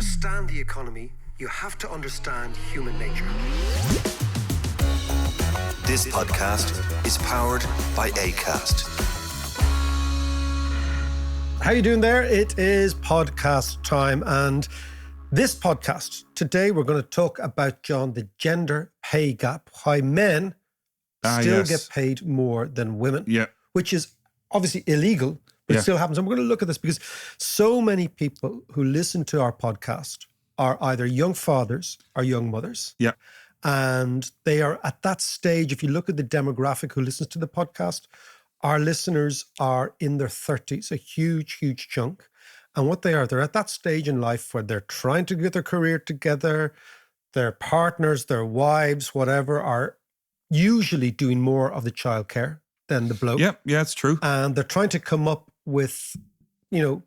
understand the economy, you have to understand human nature. This podcast is powered by Acast. How you doing there? It is podcast time, and this podcast, today we're going to talk about, John, the gender pay gap, why men still get paid more than women, which is obviously illegal, but it still happens. And we're going to look at this because so many people who listen to our podcast are either young fathers or young mothers. Yeah. And they are at that stage. If you look at the demographic who listens to the podcast, our listeners are in their 30s, a huge, huge chunk. And what they are, they're at that stage in life where they're trying to get their career together. Their partners, their wives, whatever, are usually doing more of the childcare than the bloke. Yeah, it's true. And they're trying to come up with,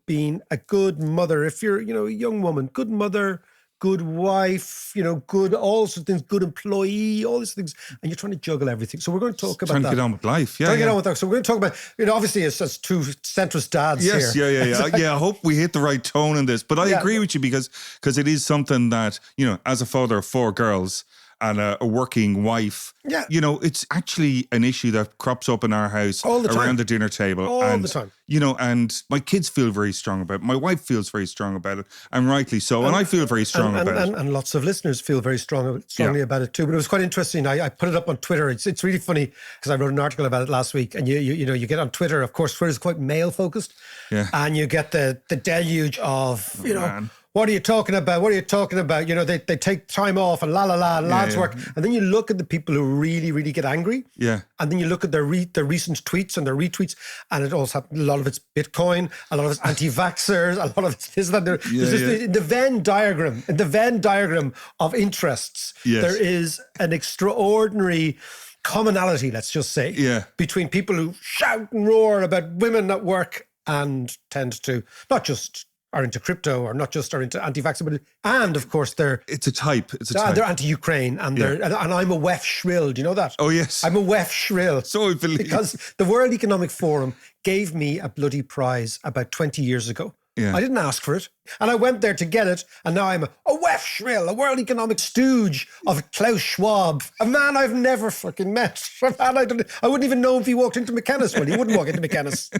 being a good mother. If you're, a young woman, good mother, good wife, good, all sorts of things, good employee, all these things. And you're trying to juggle everything. So we're going to talk about that. Trying to get on with life. Trying to get on with that. So we're going to talk about, obviously it's two centrist dads here. Yes, yeah. I hope we hit the right tone in this. But I agree with you because it is something that, as a father of 4 girls and a working wife, it's actually an issue that crops up in our house all the time, around the dinner table. All the time. And my kids feel very strong about it. My wife feels very strong about it, and rightly so. And I feel very strong about it. And lots of listeners feel very strongly about it too. But it was quite interesting. I put it up on Twitter. It's really funny because I wrote an article about it last week. And you get on Twitter. Of course, Twitter is quite male focused. Yeah. And you get the deluge of man. What are you talking about? What are you talking about? They take time off and lads work. And then you look at the people who really, really get angry. Yeah. And then you look at their recent tweets and their retweets, and it also a lot of it's Bitcoin, a lot of it's anti-vaxxers, a lot of it's this, that. In the Venn diagram of interests, there is an extraordinary commonality, let's just say, between people who shout and roar about women at work and tend to not just are into crypto or not just are into anti-vaxxer, and of course it's a type. They're anti-Ukraine and and I'm a WEF shrill. Do you know that? Oh yes, I'm a WEF shrill. So I believe, because the World Economic Forum gave me a bloody prize about 20 years ago. Yeah. I didn't ask for it. And I went there to get it. And now I'm a WEF shrill, a World Economic stooge of Klaus Schwab, a man I've never fucking met. I wouldn't even know if he walked into McKennis. Well, he wouldn't walk into McKennis.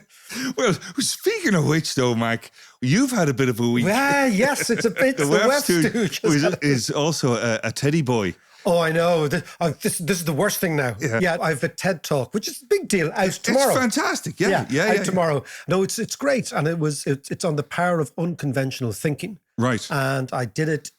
Well, speaking of which though, Mac, you've had a bit of a week. Yeah, yes, it's a bit. The WEF stooge is also a teddy boy. Oh, I know. This is the worst thing now. Yeah, I have a TED Talk, which is a big deal, out tomorrow. It's fantastic. Yeah, tomorrow. No, it's great, and it's on the power of unconventional thinking. Right. And I did it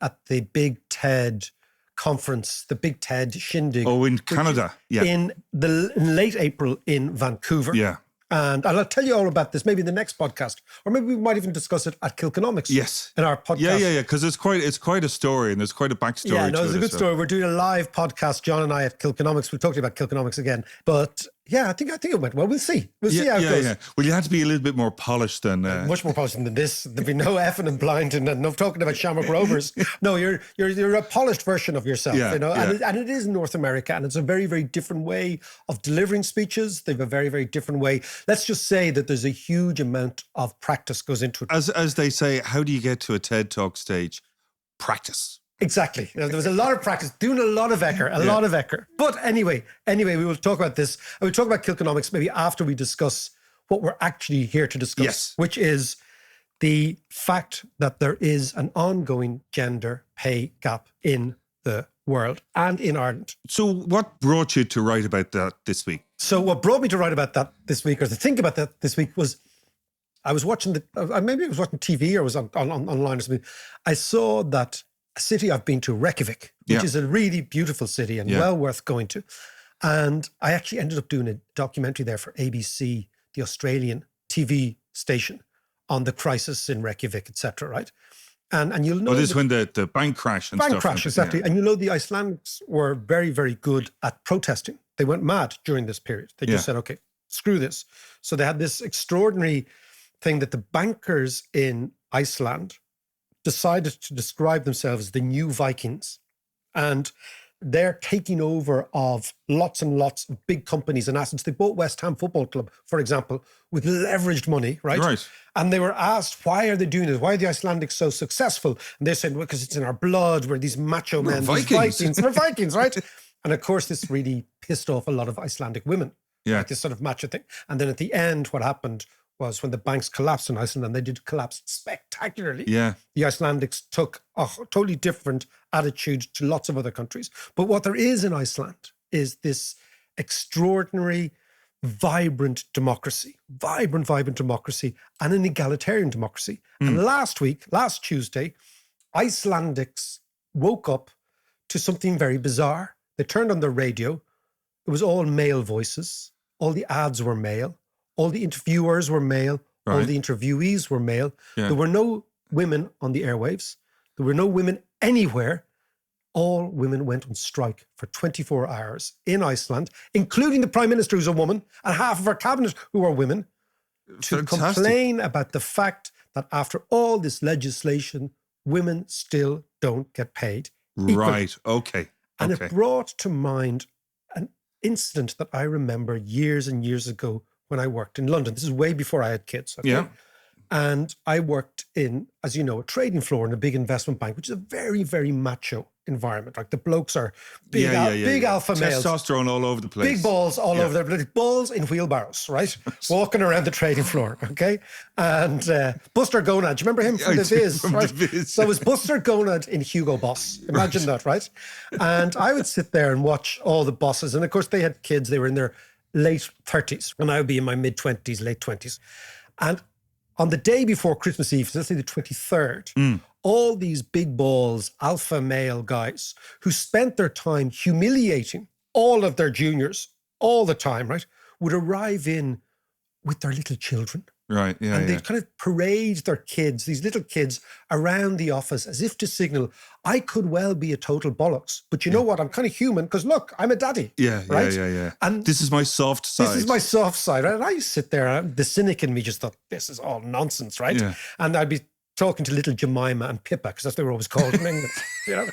at the Big TED conference, the Big TED shindig. Oh, in Canada. Yeah. In late April in Vancouver. Yeah. And I'll tell you all about this maybe in the next podcast, or maybe we might even discuss it at Kilconomics. Yes, in our podcast. Yeah, because it's quite a story, and there's quite a backstory. Yeah, no, it's a good story. We're doing a live podcast, John and I, at Kilconomics. We'll talk to you about Kilconomics again, but yeah, I think it went well. We'll see. We'll see how it goes. Yeah. Well, you had to be a little bit more polished than much more polished than this. There'd be no effing and blind and no talking about Shamrock Rovers. No, you're a polished version of yourself. And it is North America, and it's a very, very different way of delivering speeches. They have a very, very different way. Let's just say that there's a huge amount of practice goes into it. As they say, how do you get to a TED Talk stage? Practice. Exactly. There was a lot of practice, doing a lot of Ecker. But anyway, we will talk about this. And we'll talk about Kilconomics maybe after we discuss what we're actually here to discuss, which is the fact that there is an ongoing gender pay gap in the world and in Ireland. So what brought you to write about that this week? So what brought me to write about that this week, or to think about that this week, was I was watching maybe I was watching TV or was online or something. I saw that a city I've been to, Reykjavik, which is a really beautiful city and well worth going to. And I actually ended up doing a documentary there for ABC, the Australian TV station, on the crisis in Reykjavik, etc. Right? And you'll know. Oh, this is when the bank crash and stuff. Bank crash, exactly. Yeah. And the Icelandics were very, very good at protesting. They went mad during this period. They just said, okay, screw this. So they had this extraordinary thing that the bankers in Iceland decided to describe themselves as the new Vikings. And their taking over of lots and lots of big companies and assets. They bought West Ham Football Club, for example, with leveraged money, right? Right. And they were asked, why are they doing this? Why are the Icelandics so successful? And they said, well, because it's in our blood. We're these macho men, Vikings. these Vikings. We're Vikings, right? And of course, this really pissed off a lot of Icelandic women. Yeah. Like this sort of macho thing. And then at the end, what happened was when the banks collapsed in Iceland, and they did collapse spectacularly. Yeah. The Icelandics took a totally different attitude to lots of other countries. But what there is in Iceland is this extraordinary, vibrant democracy, vibrant democracy, and an egalitarian democracy. And last Tuesday, Icelandics woke up to something very bizarre. They turned on the radio. It was all male voices. All the ads were male. All the interviewers were male. All Right. the interviewees were male. Yeah. There were no women on the airwaves. There were no women anywhere. All women went on strike for 24 hours in Iceland, including the Prime Minister, who's a woman, and half of her cabinet, who are women, to Fantastic. complain about the fact that after all this legislation, women still don't get paid equally. Right. Okay. And Okay. it brought to mind an incident that I remember years and years ago when I worked in London. This is way before I had kids. Okay? Yeah. And I worked in, as you know, a trading floor in a big investment bank, which is a very, very macho environment. Like the blokes are big, big alpha males. Testosterone all over the place. Big balls all over there, balls in wheelbarrows, right? Walking around the trading floor, okay? And Buster Gonad, do you remember him from The Viz? From Right? The Viz, So it was Buster Gonad in Hugo Boss. Imagine that, right? And I would sit there and watch all the bosses. And of course, they had kids. They were in their late 30s, and I would be in my mid-20s, late 20s. And on the day before Christmas Eve, so let's say the 23rd, all these big balls, alpha male guys who spent their time humiliating all of their juniors all the time, right, would arrive in with their little children. Right. Yeah. And yeah. they'd kind of parade their kids, these little kids, around the office as if to signal, I could well be a total bollocks. But you know what? I'm kind of human because look, I'm a daddy. Yeah. Right? Yeah. And this is my soft side. this is my soft side. Right? And I sit there, and the cynic in me just thought, this is all nonsense, right? Yeah. And I'd be talking to little Jemima and Pippa, because that's what they were always called in England. You know?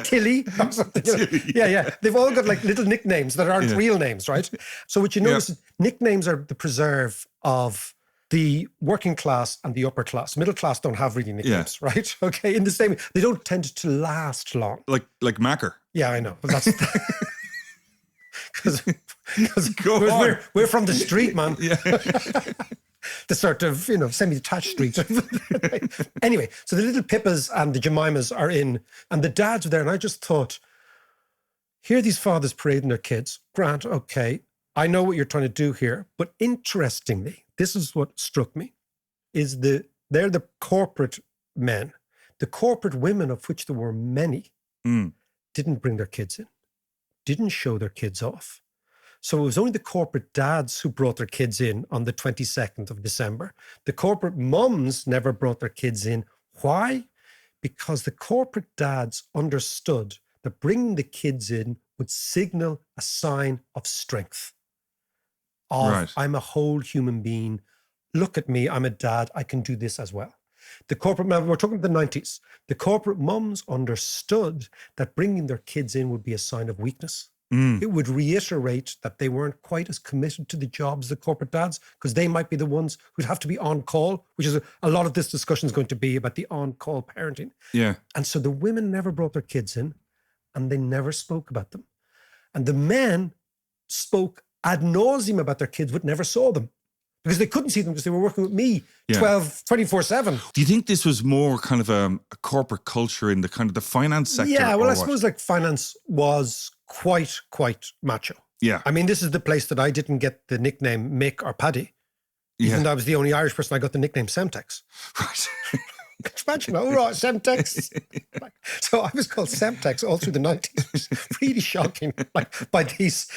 Tilly or something. You know? Tilly. Yeah. They've all got like little nicknames that aren't real names, right? So what you notice is nicknames are the preserve of the working class and the upper class. Middle class don't have really nicknames, right? Okay, in the same, they don't tend to last long. like Macker. Yeah, I know. But that's because Go on. we're from the street, man. Yeah. The sort of, semi-detached street. Anyway, so the little Pippas and the Jemimas are in, and the dads are there. And I just thought, here are these fathers parading their kids. Grant, okay, I know what you're trying to do here. But interestingly, this is what struck me, is they're the corporate men. The corporate women, of which there were many, didn't bring their kids in, didn't show their kids off. So it was only the corporate dads who brought their kids in on the 22nd of December. The corporate mums never brought their kids in. Why? Because the corporate dads understood that bringing the kids in would signal a sign of strength. Of, I'm a whole human being. Look at me, I'm a dad, I can do this as well. The corporate, we're talking about the 90s. The corporate mums understood that bringing their kids in would be a sign of weakness. It would reiterate that they weren't quite as committed to the job as the corporate dads, because they might be the ones who'd have to be on call, which is a lot of this discussion is going to be about the on-call parenting. Yeah. And so the women never brought their kids in, and they never spoke about them. And the men spoke ad nauseum about their kids, but never saw them, because they couldn't see them because they were working with me 24/7. Do you think this was more kind of a corporate culture in the kind of the finance sector? Yeah, well, or I what? suppose like finance was quite macho. Yeah. I mean, this is the place that I didn't get the nickname Mick or Paddy. Even though I was the only Irish person I got the nickname Semtex. Right. Could you imagine? Oh, right, Semtex. So I was called Semtex all through the 90s. It was really shocking. Like by these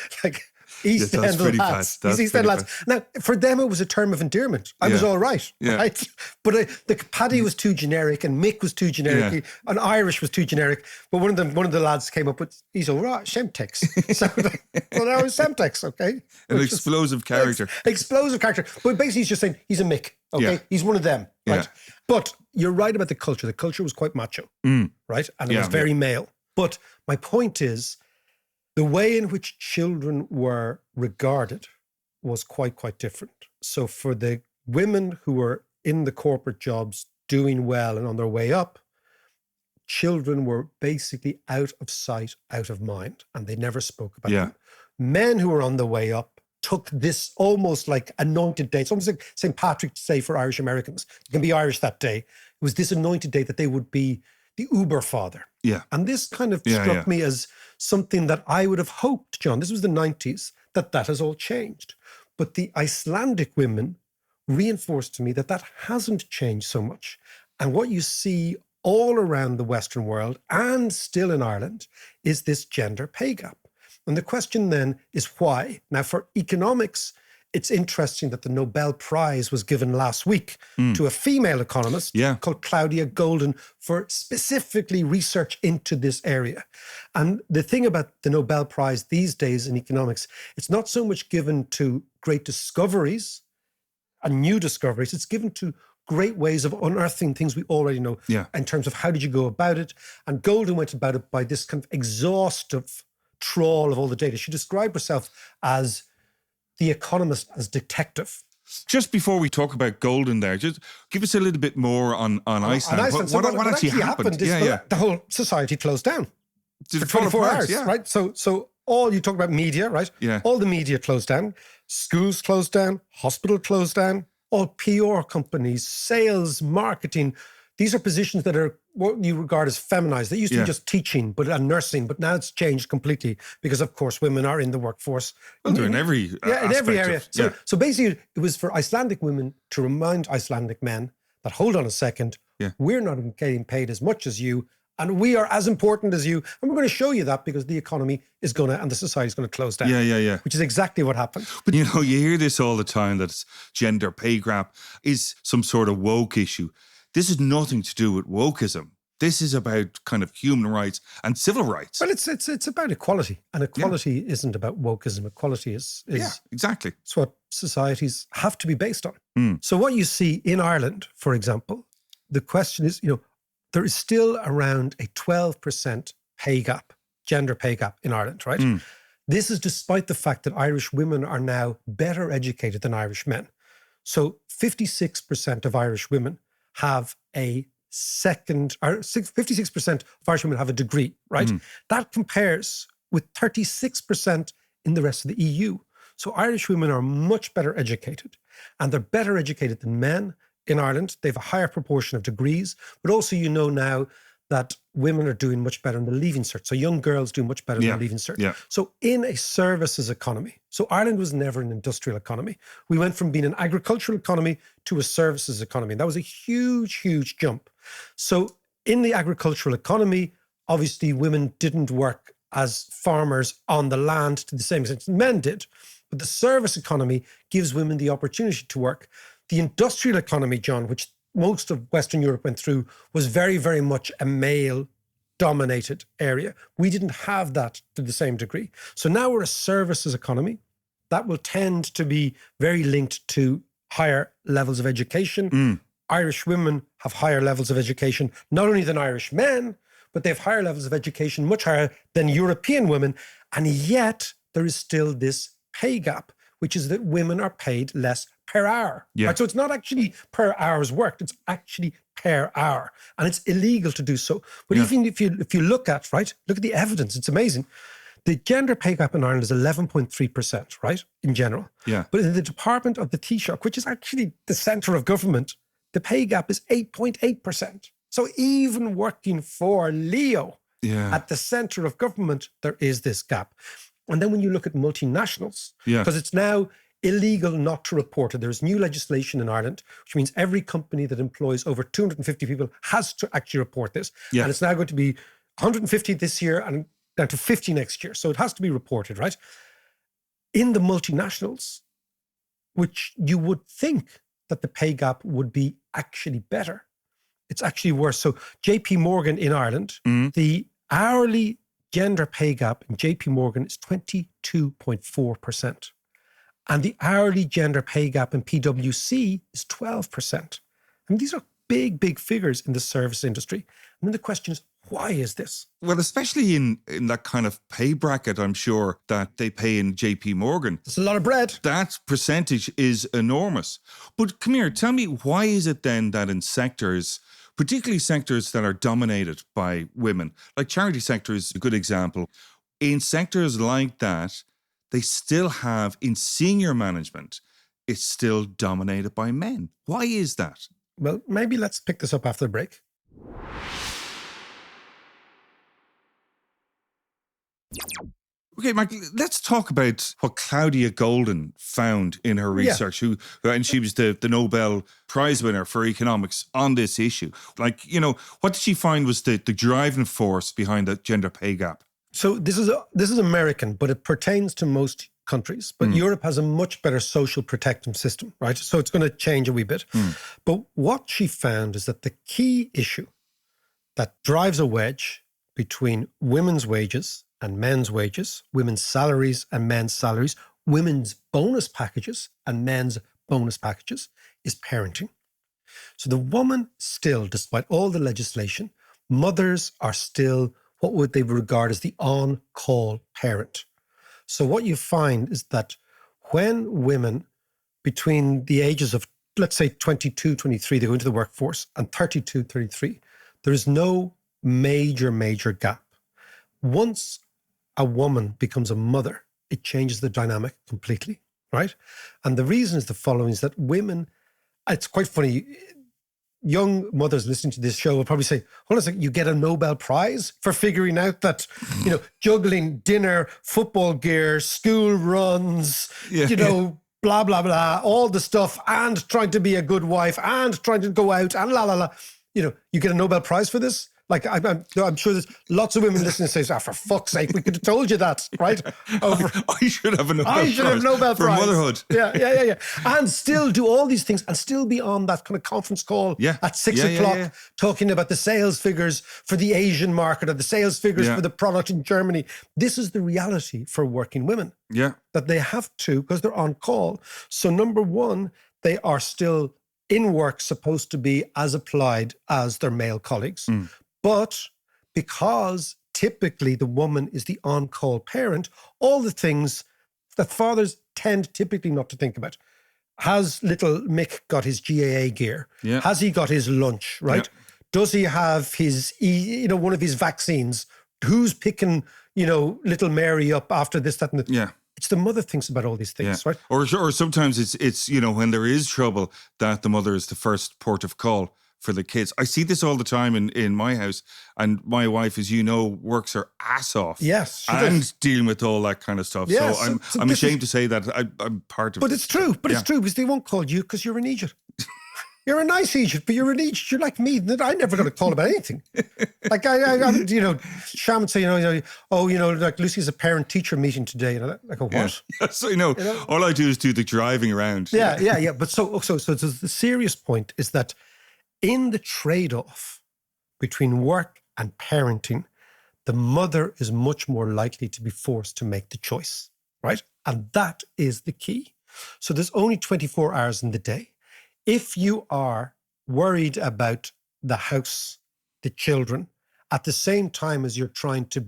East that's End pretty lads. bad. That's These East End pretty lads. Now, for them, it was a term of endearment. I was all right. Yeah. Right? But the Paddy was too generic and Mick was too generic and Irish was too generic. But one of the lads came up with, he's all right, Semtex. So, well, now it's Semtex, okay? An explosive character. Explosive character. But basically, he's just saying he's a Mick, okay? Yeah. He's one of them, right? Yeah. But you're right about the culture. The culture was quite macho, right? And it was very male. But my point is, the way in which children were regarded was quite different. So for the women who were in the corporate jobs doing well and on their way up, children were basically out of sight, out of mind, and they never spoke about them. Men who were on the way up took this almost like anointed day. It's almost like St. Patrick's Day for Irish Americans. You can be Irish that day. It was this anointed day that they would be the Uber father. And this kind of struck me as something that I would have hoped, John, this was the 90s, that has all changed. But the Icelandic women reinforced to me that hasn't changed so much. And what you see all around the Western world and still in Ireland is this gender pay gap. And the question then is why? Now, for economics, it's interesting that the Nobel Prize was given last week to a female economist called Claudia Golden for specifically research into this area. And the thing about the Nobel Prize these days in economics, it's not so much given to great discoveries and new discoveries, it's given to great ways of unearthing things we already know in terms of how did you go about it. And Golden went about it by this kind of exhaustive trawl of all the data. She described herself as the economist, as detective. Just before we talk about Golden there, just give us a little bit more on Iceland. What actually happened? Is the whole society closed down for 24 hours, right? So all you talk about media, right? All the media closed down, schools closed down, hospital closed down, all PR companies, sales, marketing. These are positions that are what you regard as feminized. They used to be just teaching and nursing, but now it's changed completely because, of course, women are in the workforce. Well, they're in every in every area. So basically, it was for Icelandic women to remind Icelandic men that, hold on a second, we're not getting paid as much as you, and we are as important as you. And we're going to show you that because the economy is going to, and the society is going to close down. Which is exactly what happened. But, you hear this all the time, that gender pay gap is some sort of woke issue. This is nothing to do with wokeism. This is about kind of human rights and civil rights. Well, it's about equality. And equality isn't about wokeism. Equality is exactly. It's what societies have to be based on. So what you see in Ireland, for example, the question is, there is still around a 12% pay gap, gender pay gap in Ireland, right? This is despite the fact that Irish women are now better educated than Irish men. So 56% of Irish women have a 56% of Irish women have a degree, right? That compares with 36% in the rest of the EU. So Irish women are much better educated, and they're better educated than men in Ireland. They have a higher proportion of degrees, but also now that women are doing much better in the Leaving Cert. So young girls do much better than Leaving Cert. So in a services economy, so Ireland was never an industrial economy. We went from being an agricultural economy to a services economy. And that was a huge jump. So in the agricultural economy, obviously women didn't work as farmers on the land to the same extent men did. But the service economy gives women the opportunity to work. The industrial economy, John, which most of Western Europe went through, was very, very much a male-dominated area. We didn't have that to the same degree. So now we're a services economy. That will tend to be very linked to higher levels of education. Irish women have higher levels of education, not only than Irish men, but they have higher levels of education, much higher than European women. And yet there is still this pay gap, which is that women are paid less per hour. Right? So it's not actually per hours worked, it's actually per hour. And it's illegal to do so. But even if you look at the evidence, it's amazing. The gender pay gap in Ireland is 11.3%, right, in general. But in the Department of the Taoiseach, which is actually the centre of government, the pay gap is 8.8%. So even working for Leo at the centre of government, there is this gap. And then when you look at multinationals, because it's now illegal not to report it. There's new legislation in Ireland, which means every company that employs over 250 people has to actually report this. And it's now going to be 150 this year and down to 50 next year. So it has to be reported, right? In the multinationals, which you would think that the pay gap would be actually better, it's actually worse. So JP Morgan in Ireland, the hourly gender pay gap in JP Morgan is 22.4%. And the hourly gender pay gap in PwC is 12%. I mean, these are big figures in the service industry. And then the question is, Why is this? Well, especially in that kind of pay bracket, I'm sure, that they pay in JP Morgan. It's a lot of bread. That percentage is enormous. But come here, tell me, why is it then that in sectors, particularly sectors that are dominated by women, like charity sector is a good example, in sectors like that, they still have, in senior management, it's still dominated by men. Why is that? Well, maybe let's pick this up after the break. Okay, Mark, let's talk about what Claudia Golden found in her research, and she was the Nobel Prize winner for economics on this issue. Like, what did she find was the driving force behind the gender pay gap? So this is American, but it pertains to most countries. But Europe has a much better social protective system, right? So it's going to change a wee bit. But what she found is that the key issue that drives a wedge between women's wages and men's wages, women's salaries and men's salaries, women's bonus packages and men's bonus packages, is parenting. So the woman still, despite all the legislation, mothers are still what would they regard as the on-call parent. So what you find is that when women between the ages of, let's say 22, 23, they go into the workforce, and 32, 33, there is no major gap. Once a woman becomes a mother, it changes the dynamic completely, right? And the reason is the following, is that women, it's quite funny, young mothers listening to this show will probably say, hold on a second, you get a Nobel Prize for figuring out that, juggling dinner, football gear, school runs, blah, blah, blah, all the stuff, and trying to be a good wife, and trying to go out, and la, la, la. You get a Nobel Prize for this? Like, I'm sure there's lots of women listening to say, for fuck's sake, we could have told you that, right? I should have a Nobel Prize for motherhood. Yeah. And still do all these things and still be on that kind of conference call at 6 o'clock talking about the sales figures for the Asian market or the sales figures for the product in Germany. This is the reality for working women. Yeah. That they have to, because they're on call. So number one, they are still in work supposed to be as applied as their male colleagues. But because typically the woman is the on-call parent, all the things that fathers tend typically not to think about. Has little Mick got his GAA gear? Yeah. Has he got his lunch, right? Yeah. Does he have his, one of his vaccines? Who's picking, little Mary up after this, that, and the... Yeah. It's the mother thinks about all these things, right? Or sometimes it's when there is trouble, that the mother is the first port of call for the kids. I see this all the time in my house, and my wife, as you know, works her ass off. Yes, and dealing with all that kind of stuff. Yes, so I'm ashamed to say that I'm part of it. But it's true. It's true, because they won't call you because you're an Egypt. You're a nice Egypt, but you're an Egypt. You're like me. I never got a call about anything. Like Sham would say, like Lucy's a parent-teacher meeting today. I go, what? Yeah. So all I do is do the driving around. Yeah. But so the serious point is that in the trade-off between work and parenting, the mother is much more likely to be forced to make the choice, right? And that is the key. So there's only 24 hours in the day. If you are worried about the house, the children, at the same time as you're trying to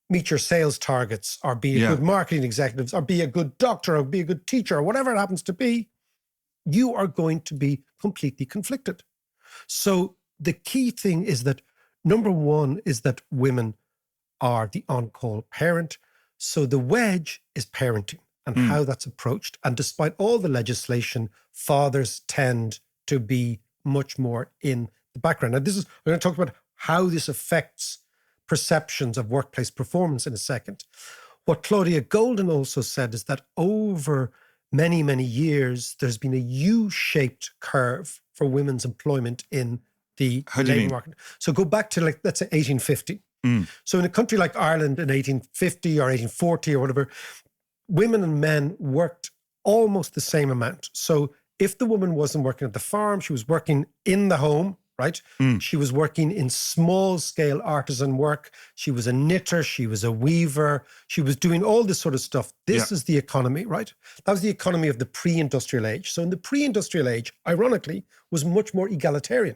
meet your sales targets, or be a good marketing executive, or be a good doctor, or be a good teacher, or whatever it happens to be, you are going to be completely conflicted. So the key thing is that, number one, is that women are the on-call parent. So the wedge is parenting and how that's approached. And despite all the legislation, fathers tend to be much more in the background. Now, we're going to talk about how this affects perceptions of workplace performance in a second. What Claudia Golden also said is that over many, many years, there's been a U-shaped curve for women's employment in the labour market. So go back to, let's say 1850. So in a country like Ireland in 1850 or 1840 or whatever, women and men worked almost the same amount. So if the woman wasn't working at the farm, she was working in the home, right? She was working in small-scale artisan work. She was a knitter. She was a weaver. She was doing all this sort of stuff. This is the economy, right? That was the economy of the pre-industrial age. So in the pre-industrial age, ironically, was much more egalitarian,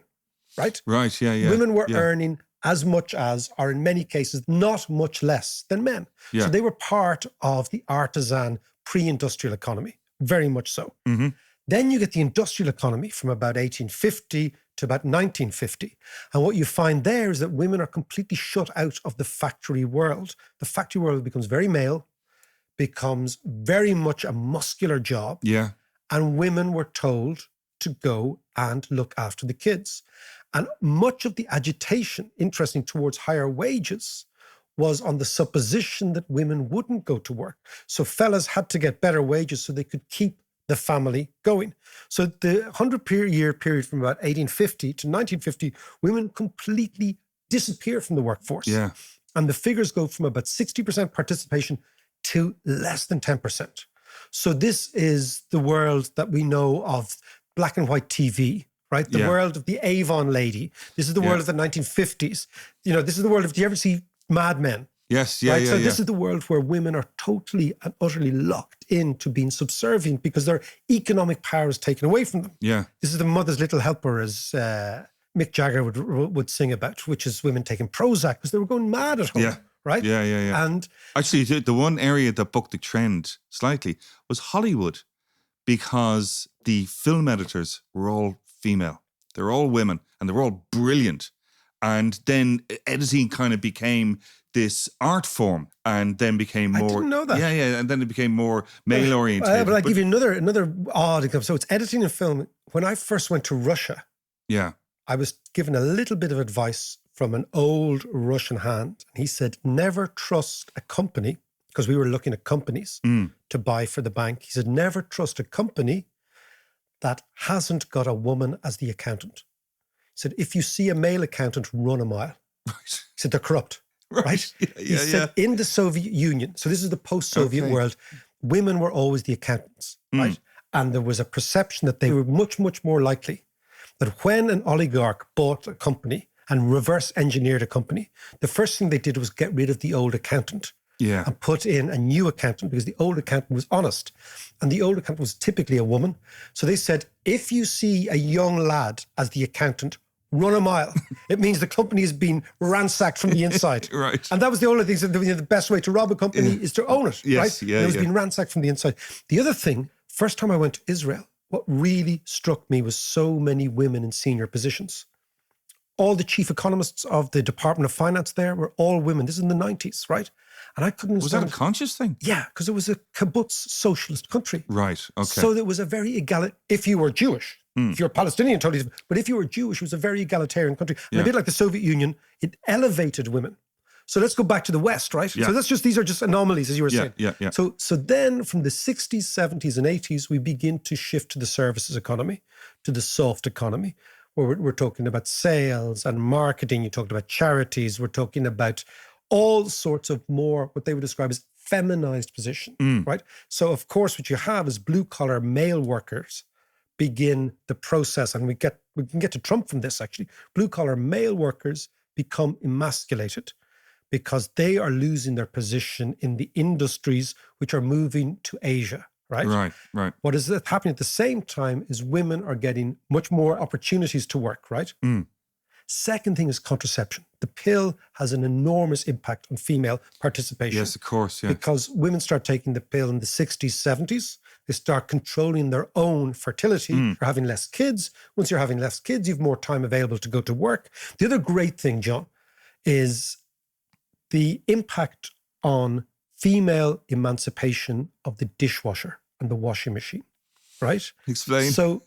right? Right, yeah. Women were earning as much as, or in many cases, not much less than men. Yeah. So they were part of the artisan pre-industrial economy, very much so. Mm-hmm. Then you get the industrial economy from about 1850 to about 1950. And what you find there is that women are completely shut out of the factory world. The factory world becomes very male, becomes very much a muscular job. Yeah. And women were told to go and look after the kids. And much of the agitation, interesting, towards higher wages was on the supposition that women wouldn't go to work. So fellas had to get better wages so they could keep the family going. So the 100-year period from about 1850 to 1950, women completely disappear from the workforce. Yeah. And the figures go from about 60% participation to less than 10%. So this is the world that we know of black and white TV, right? The world of the Avon lady. This is the world of the 1950s. You know, this is the world of, do you ever see Mad Men? Yes, Right? So this is the world where women are totally and utterly locked into being subservient because their economic power is taken away from them. Yeah. This is the mother's little helper, as Mick Jagger would sing about, which is women taking Prozac because they were going mad at home. Yeah. Right? Yeah. And actually, the one area that bucked the trend slightly was Hollywood, because the film editors were all female. They were all women and they were all brilliant. And then editing kind of became this art form and then became more... I didn't know that. Yeah. And then it became more male-oriented. But I'll give you another odd example. So it's editing a film. When I first went to Russia, I was given a little bit of advice from an old Russian hand. And he said, never trust a company, because we were looking at companies to buy for the bank. He said, never trust a company that hasn't got a woman as the accountant. He said, if you see a male accountant, run a mile. Right. He said, they're corrupt. Right? He said, in the Soviet Union, so this is the post-Soviet world, women were always the accountants, right? And there was a perception that they were much, much more likely that when an oligarch bought a company and reverse engineered a company, the first thing they did was get rid of the old accountant and put in a new accountant, because the old accountant was honest. And the old accountant was typically a woman. So they said, if you see a young lad as the accountant, run a mile. It means the company has been ransacked from the inside. Right. And that was the only thing. So the best way to rob a company is to own it, right? Yeah, it was being ransacked from the inside. The other thing, first time I went to Israel, what really struck me was so many women in senior positions. All the chief economists of the Department of Finance there were all women. This is in the 90s, right? And I couldn't understand. Was that a conscious thing? Yeah, because it was a kibbutz socialist country. Right, okay. So there was a very if you were Jewish, if you're Palestinian, totally different. But if you were Jewish, it was a very egalitarian country. And a bit like the Soviet Union, it elevated women. So let's go back to the West, right? Yeah. So these are just anomalies, as you were saying. Yeah. So then from the 60s, 70s, and 80s, we begin to shift to the services economy, to the soft economy, where we're talking about sales and marketing. You talked about charities. We're talking about all sorts of more, what they would describe as feminized position, right? So of course, what you have is blue collar male workers begin the process, and we can get to Trump from this actually. Blue collar male workers become emasculated because they are losing their position in the industries which are moving to Asia, right? Right. What is happening at the same time is women are getting much more opportunities to work, right? Second thing is contraception. The pill has an enormous impact on female participation. Yes, of course, yeah. Because women start taking the pill in the 60s, 70s. They start controlling their own fertility. You're having less kids. Once you're having less kids, you have more time available to go to work. The other great thing, John, is the impact on female emancipation of the dishwasher and the washing machine, right? Explain. So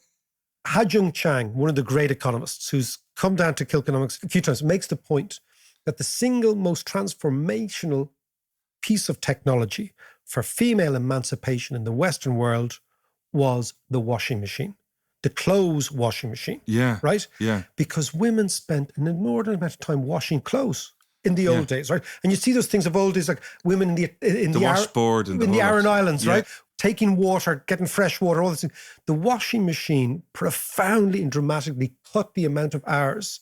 Ha-Joon Chang, one of the great economists who's come down to Kilkenomics a few times, makes the point that the single most transformational piece of technology for female emancipation in the Western world was the washing machine, the clothes washing machine. Yeah. Right? Yeah. Because women spent an inordinate amount of time washing clothes in the old days, right? And you see those things of old days, like women in the washboard and in the Aran Islands, right? Taking water, getting fresh water, all this thing. The washing machine profoundly and dramatically cut the amount of hours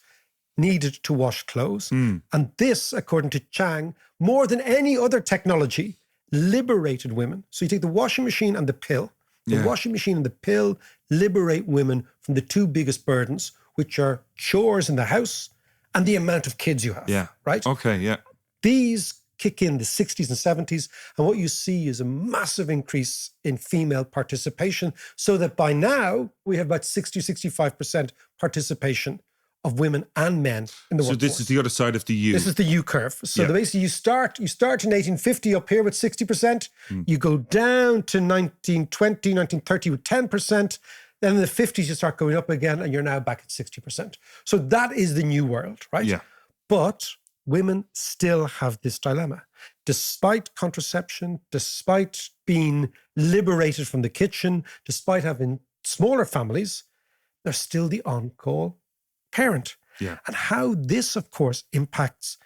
needed to wash clothes. And this, according to Chang, more than any other technology, liberated women. So you take the washing machine and the pill. The washing machine and the pill liberate women from the two biggest burdens, which are chores in the house and the amount of kids you have. Yeah. Right? Okay, yeah. These kick in the 60s and 70s, and what you see is a massive increase in female participation, so that by now we have about 60-65% participation of women and men in the workforce. So this is the other side of the U. This is the U curve. So basically you start in 1850 up here with 60%, you go down to 1920, 1930 with 10%, then in the 50s you start going up again, and you're now back at 60%. So that is the new world, right? Yeah. But women still have this dilemma. Despite contraception, despite being liberated from the kitchen, despite having smaller families, they're still the on-call parent. Yeah. And how this, of course, impacts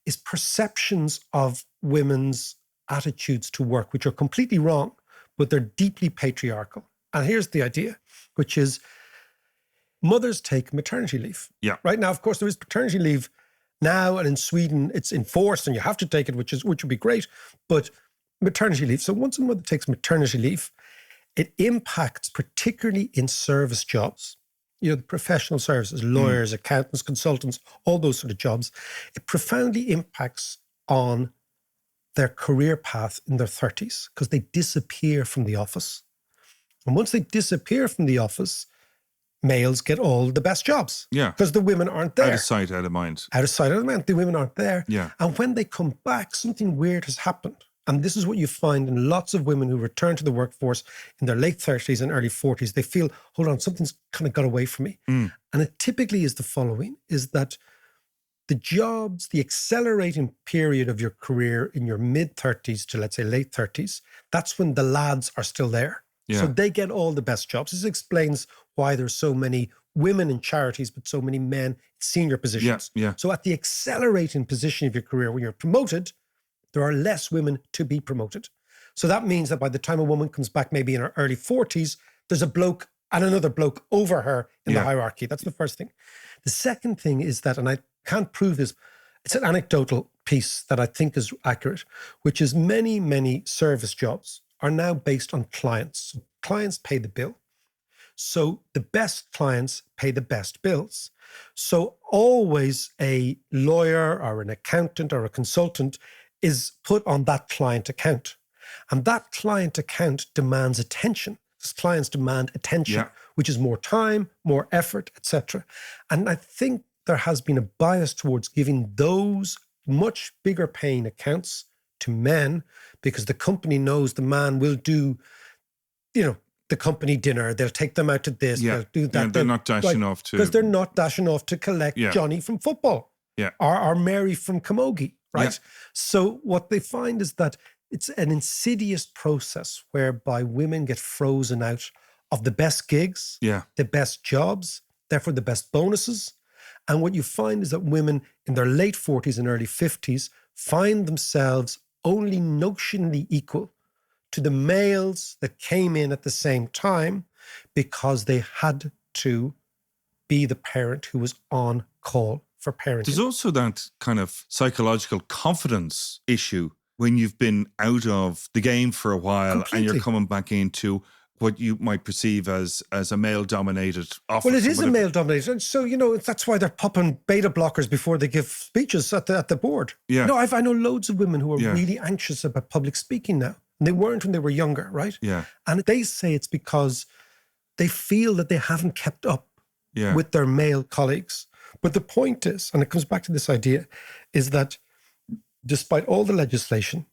is perceptions of women's attitudes to work, which are completely wrong, but they're deeply patriarchal. And here's the idea, which is mothers take maternity leave. Yeah. Right now, of course, there is paternity leave now, and in Sweden, it's enforced and you have to take it, which would be great. But maternity leave. So once a mother takes maternity leave, it impacts particularly in service jobs. You know, the professional services, lawyers, accountants, consultants, all those sort of jobs. It profoundly impacts on their career path in their 30s because they disappear from the office. And once they disappear from the office, males get all the best jobs. Yeah. Because the women aren't there. Out of sight, out of mind. Out of sight, out of mind. The women aren't there. Yeah. And when they come back, something weird has happened. And this is what you find in lots of women who return to the workforce in their late 30s and early 40s. They feel, hold on, something's kind of got away from me. And it typically is the following, is that the jobs, the accelerating period of your career in your mid-30s to, let's say, late 30s, that's when the lads are still there. Yeah. So they get all the best jobs. This explains why there's so many women in charities, but so many men in senior positions. Yeah. So at the accelerating position of your career, when you're promoted, there are less women to be promoted. So that means that by the time a woman comes back, maybe in her early 40s, there's a bloke and another bloke over her in the hierarchy. That's the first thing. The second thing is that, and I can't prove this, it's an anecdotal piece that I think is accurate, which is many, many service jobs are now based on clients. Clients pay the bill. So the best clients pay the best bills. So always a lawyer or an accountant or a consultant is put on that client account. And that client account demands attention. Because clients demand attention, which is more time, more effort, etc. And I think there has been a bias towards giving those much bigger paying accounts to men because the company knows the man will do, you know, the company dinner. They'll take them out to this. They'll do that. Yeah, they're not dashing off to... Because they're not dashing off to collect Johnny from football. Yeah. Or Mary from camogie, right? Yeah. So what they find is that it's an insidious process whereby women get frozen out of the best gigs, the best jobs, therefore the best bonuses. And what you find is that women in their late 40s and early 50s find themselves only notionally equal to the males that came in at the same time because they had to be the parent who was on call for parenting. There's also that kind of psychological confidence issue when you've been out of the game for a while and you're coming back into what you might perceive as a male-dominated office. Well, it is a male-dominated. And so, you know, that's why they're popping beta blockers before they give speeches at the board. Yeah. No, I know loads of women who are really anxious about public speaking now. And they weren't when they were younger, right? Yeah. And they say it's because they feel that they haven't kept up with their male colleagues. But the point is, and it comes back to this idea, is that despite all the legislation,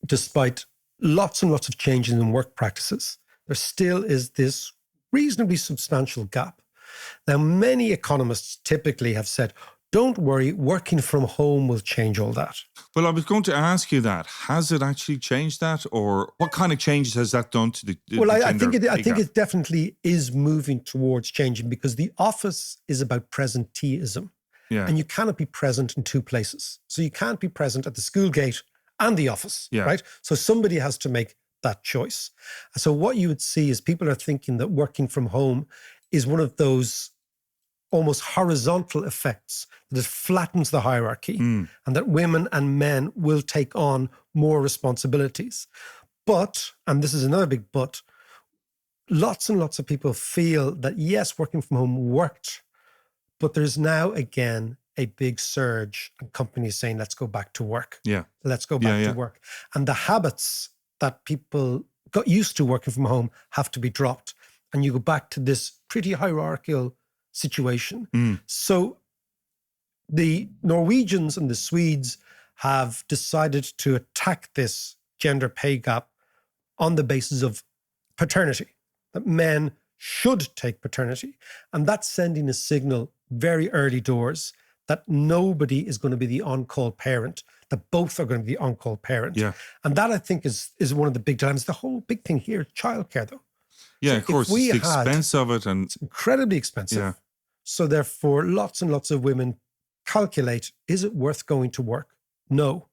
despite lots and lots of changes in work practices, there still is this reasonably substantial gap. Now, many economists typically have said, don't worry, working from home will change all that. Well, I was going to ask you that. Has it actually changed that? Or what kind of changes has that done to the I think it definitely is moving towards changing because the office is about presenteeism. Yeah. And you cannot be present in two places. So you can't be present at the school gate and the office, right? So somebody has to make that choice. So what you would see is people are thinking that working from home is one of those almost horizontal effects that it flattens the hierarchy and that women and men will take on more responsibilities. But, and this is another big but, lots and lots of people feel that yes, working from home worked But there's now, again, a big surge and companies saying, let's go back to work. Yeah. Let's go back to work. And the habits that people got used to working from home have to be dropped. And you go back to this pretty hierarchical situation. So the Norwegians and the Swedes have decided to attack this gender pay gap on the basis of paternity, that men should take paternity. And that's sending a signal very early doors that nobody is going to be the on-call parent, that both are going to be the on-call parent. Yeah. And that, I think, is one of the big dilemmas. The whole big thing here, childcare, though. Yeah, So of course. It's the expense of it. And it's incredibly expensive. Yeah. So therefore, lots and lots of women calculate, is it worth going to work? No.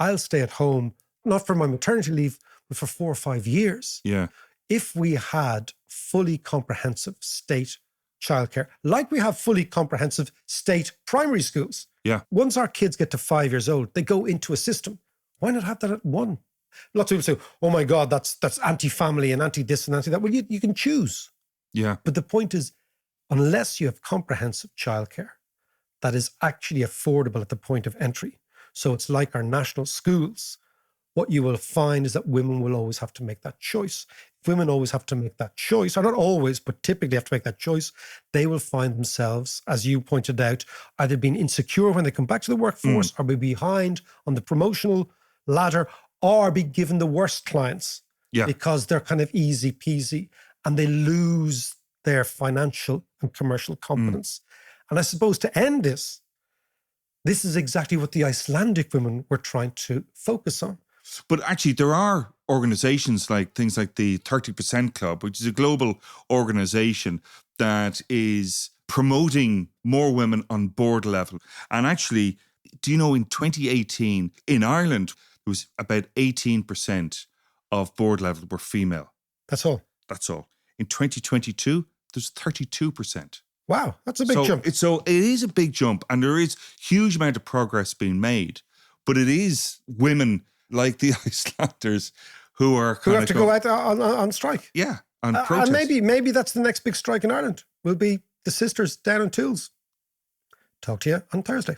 I'll stay at home, not for my maternity leave, but for 4 or 5 years. Yeah. If we had fully comprehensive state childcare, like we have fully comprehensive state primary schools. Yeah. Once our kids get to 5 years old, they go into a system. Why not have that at 1? Lots of people say, oh my God, that's anti-family and anti-this and anti-that. Well, you can choose. Yeah. But the point is, unless you have comprehensive childcare that is actually affordable at the point of entry, so it's like our national schools, what you will find is that women will always have to make that choice. If women always have to make that choice, or not always, but typically have to make that choice, they will find themselves, as you pointed out, either being insecure when they come back to the workforce, or be behind on the promotional ladder, or be given the worst clients because they're kind of easy peasy and they lose their financial and commercial competence. And I suppose to end this is exactly what the Icelandic women were trying to focus on. But actually, there are organizations like things like the 30% Club, which is a global organization that is promoting more women on board level. And actually, do you know, in 2018, in Ireland, it was about 18% of board level were female. That's all. That's all. In 2022, there's 32%. Wow, that's a big jump. So it is a big jump, and there is huge amount of progress being made. But it is women like the Icelanders who are who have to go out on strike. Yeah, on protest. And maybe that's the next big strike in Ireland. Will be the sisters down in tools. Talk to you on Thursday.